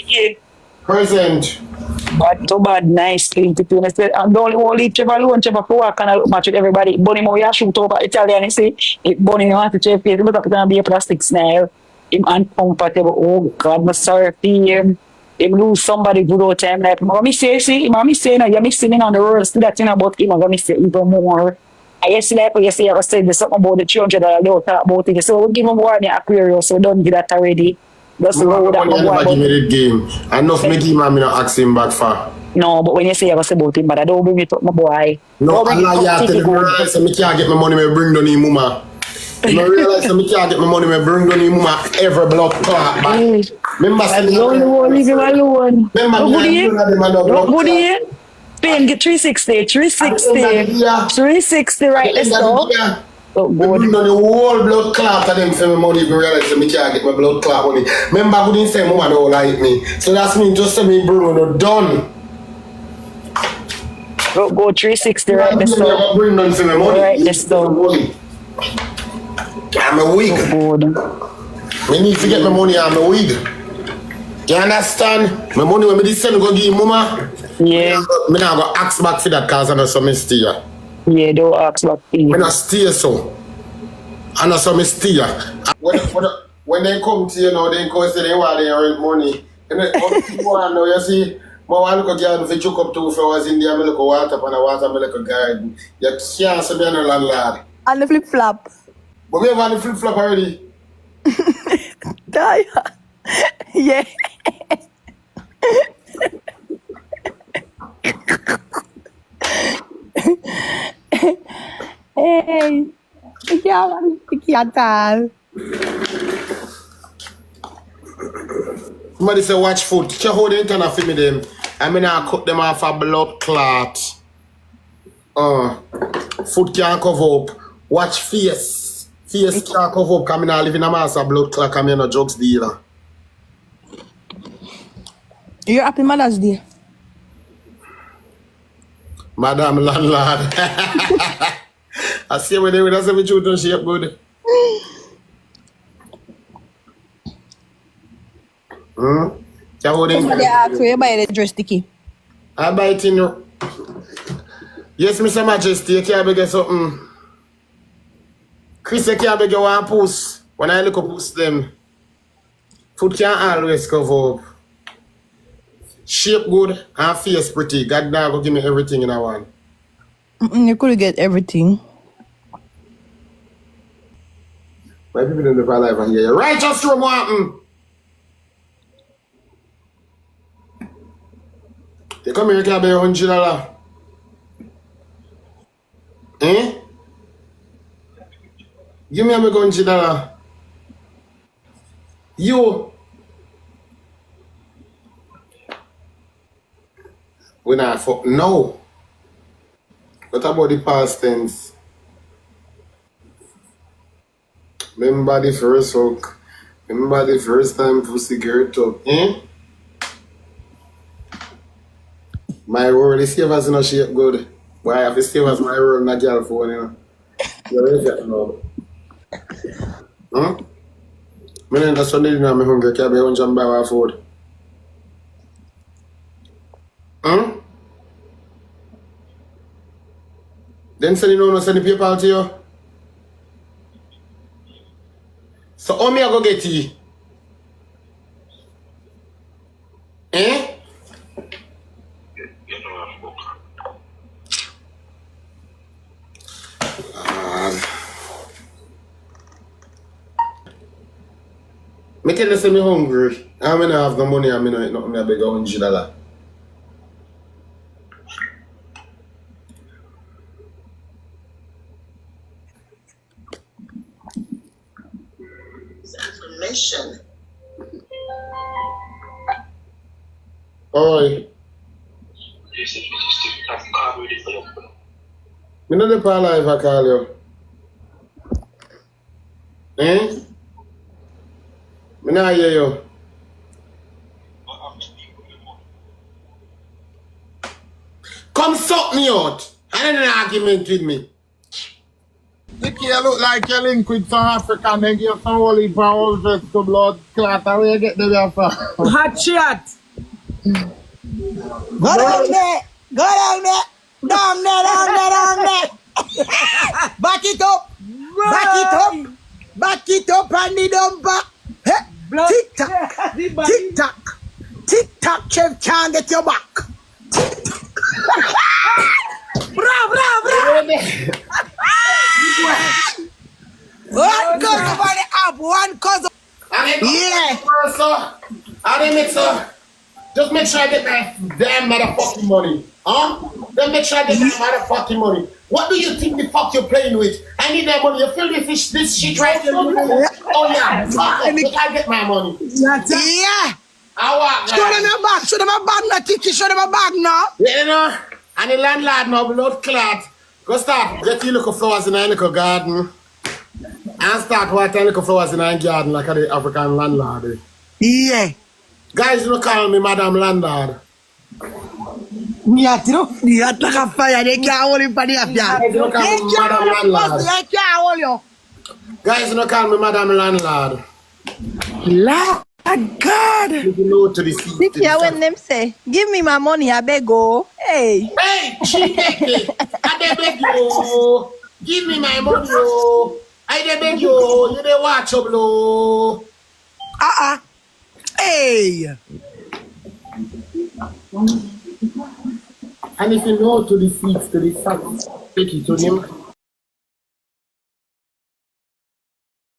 Yeah. Present. But too bad, nice, clean to clean. And the only Trevor alone, Trevor for work and I match with everybody. Bunny Mo, you shoot over Italian, you see. It Bunny, you want to check it, look up, it's going to be a plastic snail. Him uncomfortable. Oh, God, I'm sorry for him. Him lose somebody good old time. Like, I'm going to say, see, I'm going to say, you're missing in on the road. See that thing about him, I'm going to say even more. I yesterday, yesterday, I said there's something about the $300, don't talk about it. So we'll give him more than Aquarius, so don't do that already. Just load that money never give me the game. Enough me give him, I'm not ask him back for. No, but when you say I was about him, but I don't bring it up, my boy. No, I tell you, I realize that I can't get my money, I bring down him, mama. I realize that I can't get my money, I bring down him, mama. Every blood clot back. Remember, leave him alone. No good here. Spain get 360, 360 right, let's go. Bring down the whole blood clot of them for my money, I realize that I can't get my blood clot money. Remember, I couldn't say mama don't like me. So that's me, just say me, Bruno, done. Go 360 right, let's go. Bring down for my money. Right, let's go. I'm a wig. We need to get my money, I'm a wig. You understand? My money when me this send go give mama. Yeah. Me now go ask back for that cause I know some stay. Yeah, don't ask back for you. Me not stay so. I know some stay. When they come to you know, they come say they want their rent money. And then people want know, you see, my one look again if you choke up 2 flowers in there, me look a water up and a water, me look a garden. You can't say me a landlord. And the flip flop. But we have on the flip flop already. Yeah. Hey, Tikki at all. Somebody say watch food. Teacher hold the internet for me them. I mean I cut them off a blood clot. Food can't cover up. Watch face. Face can't cover up because I live in a mass of blood clot because I no drugs dealer. You're happy Mother's Day. Madam landlord. I see when they would have some children shape good. Somebody asked where you buy the dress, Tikki. I buy it in you. Yes, Mr. Majesty, you can't beg something. Chris, you can't beg one post. When I look up post them, food can't always cover up. Shape good and face pretty. God now go give me everything in a one. You could get everything. My people in the life and hear you. Righteous from Wanton. They come here, you can pay $100. Eh? Give me a $100. You. We not fuck. No. What about the past tense? Remember the first hook. Remember the first time pussy girl talk. Eh? My world is savers in a shape good. Why I have to save as my world in a girl phone, you know? You ready for that now? I don't Sunday dinner, I'm hungry. Can I buy $100 buy food? Then send you no send the paper out to you. So how me I go get you? Eh? Me tell you say me hungry. I mean I have no money, I mean I not me I beg $100. Information. Oi. Me know the parlor if I call you. Eh? Me not hear you. Come suck me out. I ain't an argument with me. Tikki, you look like you're linked with some African, they give some holy power to blood clot. Where you get them from? Hot shot. Go down there. Go down there. Down there, down there, down there. Back it up. Back it up. Back it up and the dumper. Hey, tick tock. Tick tock. Tick tock, Chef can't get your back. Tick tock. Bra, bra, bra. One goes over the up, one goes over. Yeah. I didn't mix up. Just make sure I get my damn motherfucking money. Huh? Then make sure I get my motherfucking money. What do you think the fuck you're playing with? I need that money. You feel this shit right here? Oh yeah. Fuck it. Make I get my money. Yeah. I walk. Show them your bag. Show them a bag now, Tikki. Show them a bag now. Yeah, you know. And the landlord now, blood clot. Go start. Get your little flowers in a little garden. And start watering little flowers in a garden like the African landlord. Yeah. Guys, you don't call me Madam Landlord. Me at you. You at like a fire. They can't hold him for the after. Guys, you don't call me Madam Landlord. They can't hold you. Guys, you don't call me Madam Landlord. Lord God. You know to the sea. Tikki, when them say, give me my money, I beg go. Hey. Hey, she beg I beg you. Give me my money, oh. I beg you. You dey watch up, low. Hey. And if you know to the seats, to the facts, take it to him.